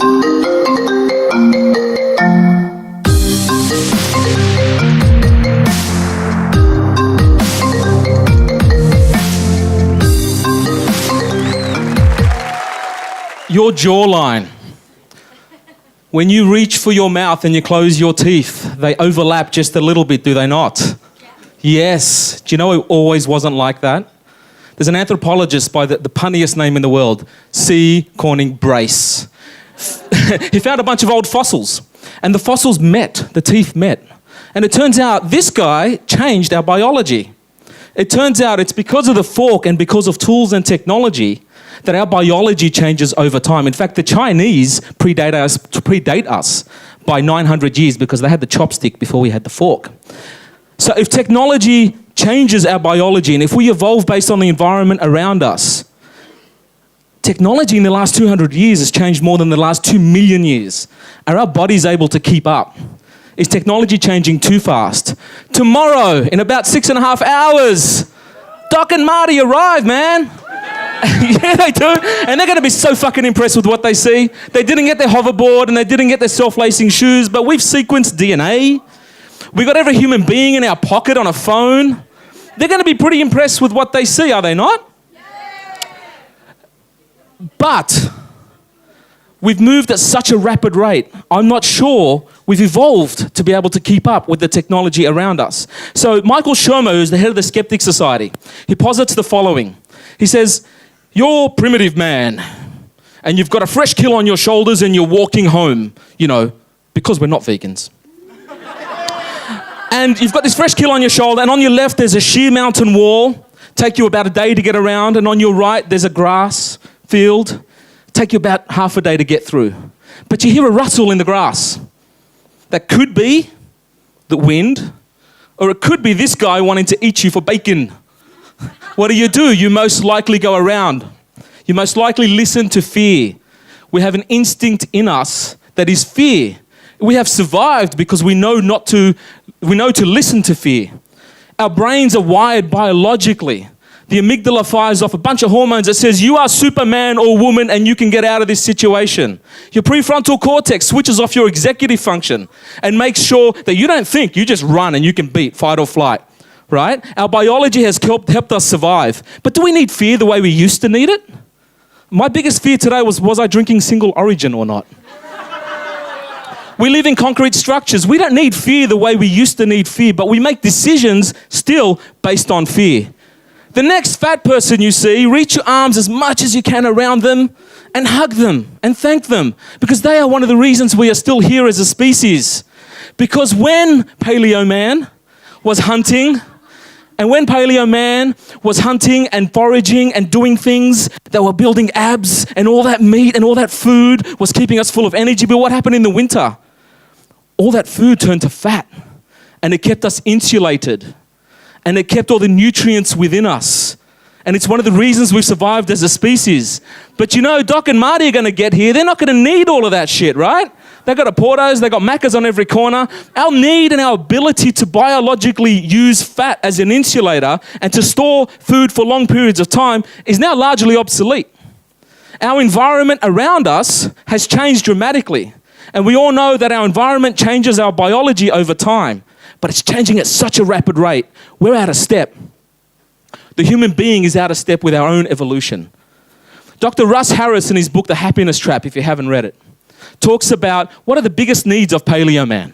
Your jawline. When you reach for your mouth and you close your teeth, they overlap just a little bit, do they not? Yeah. Yes. Do you know it always wasn't like that? There's an anthropologist by the punniest name in the world, C. Corning Brace. He found a bunch of old fossils, and the fossils met, the teeth met. And it turns out this guy changed our biology. It turns out it's because of the fork and because of tools and technology that our biology changes over time. In fact, the Chinese predate us by 900 years because they had the chopstick before we had the fork. So if technology changes our biology and if we evolve based on the environment around us, technology in the last 200 years has changed more than the last 2 million years. Are our bodies able to keep up? Is technology changing too fast? Tomorrow, in about 6.5 hours, Doc and Marty arrive, man. Yeah, they do. And they're going to be so fucking impressed with what they see. They didn't get their hoverboard and they didn't get their self-lacing shoes, but we've sequenced DNA. We've got every human being in our pocket on a phone. They're going to be pretty impressed with what they see, are they not? But we've moved at such a rapid rate. I'm not sure we've evolved to be able to keep up with the technology around us. So Michael Shermer, who's the head of the Skeptic Society, he posits the following. He says, you're primitive man, and you've got a fresh kill on your shoulders and you're walking home, you know, because we're not vegans. And you've got this fresh kill on your shoulder, and on your left there's a sheer mountain wall, take you about a day to get around, and on your right there's a grass field, take you about half a day to get through. But you hear a rustle in the grass. That could be the wind, or it could be this guy wanting to eat you for bacon. What do? You most likely go around. You most likely listen to fear. We have an instinct in us that is fear. We have survived because we know to listen to fear. Our brains are wired biologically. The amygdala fires off a bunch of hormones that says you are Superman or woman and you can get out of this situation. Your prefrontal cortex switches off your executive function and makes sure that you don't think, you just run and you can beat, fight or flight. Right? Our biology has helped us survive. But do we need fear the way we used to need it? My biggest fear today was I drinking single origin or not? We live in concrete structures. We don't need fear the way we used to need fear, but we make decisions still based on fear. The next fat person you see, reach your arms as much as you can around them and hug them and thank them because they are one of the reasons we are still here as a species. Because when Paleo Man was hunting, and when Paleo Man was hunting and foraging and doing things that were building abs and all that meat and all that food was keeping us full of energy, but what happened in the winter? All that food turned to fat and it kept us insulated and it kept all the nutrients within us. And it's one of the reasons we've survived as a species. But you know, Doc and Marty are going to get here. They're not going to need all of that shit, right? They've got a Portos, they've got Maccas on every corner. Our need and our ability to biologically use fat as an insulator and to store food for long periods of time is now largely obsolete. Our environment around us has changed dramatically. And we all know that our environment changes our biology over time, but it's changing at such a rapid rate. We're out of step. The human being is out of step with our own evolution. Dr. Russ Harris in his book, The Happiness Trap, if you haven't read it, talks about what are the biggest needs of Paleo Man.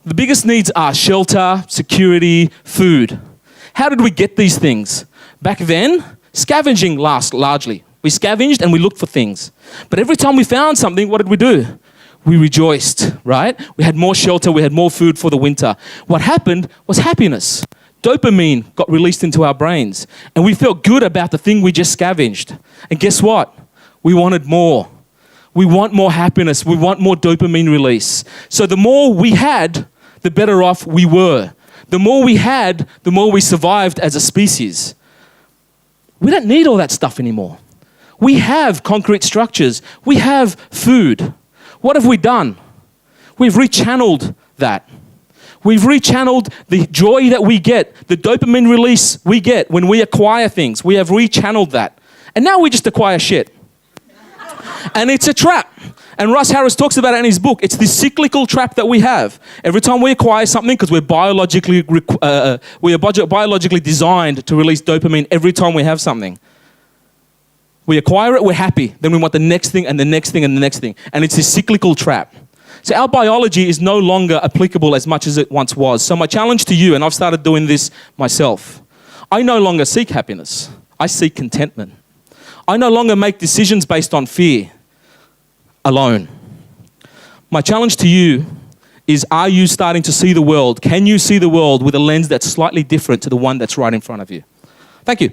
The biggest needs are shelter, security, food. How did we get these things? Back then, scavenging largely. We scavenged and we looked for things. But every time we found something, what did we do? We rejoiced, right? We had more shelter, we had more food for the winter. What happened was happiness. Dopamine got released into our brains and we felt good about the thing we just scavenged. And guess what? We wanted more. We want more happiness. We want more dopamine release. So the more we had, the better off we were. The more we had, the more we survived as a species. We don't need all that stuff anymore. We have concrete structures. We have food. What have we done? We've rechanneled that. We've rechanneled the joy that we get, the dopamine release we get when we acquire things. We have rechanneled that. And now we just acquire shit. And it's a trap. And Russ Harris talks about it in his book. It's this cyclical trap that we have. Every time we acquire something, because we're biologically designed to release dopamine every time we have something. We acquire it, we're happy. Then we want the next thing and the next thing and the next thing. And it's this cyclical trap. So our biology is no longer applicable as much as it once was. So my challenge to you, and I've started doing this myself, I no longer seek happiness. I seek contentment. I no longer make decisions based on fear alone. My challenge to you is, are you starting to see the world? Can you see the world with a lens that's slightly different to the one that's right in front of you? Thank you.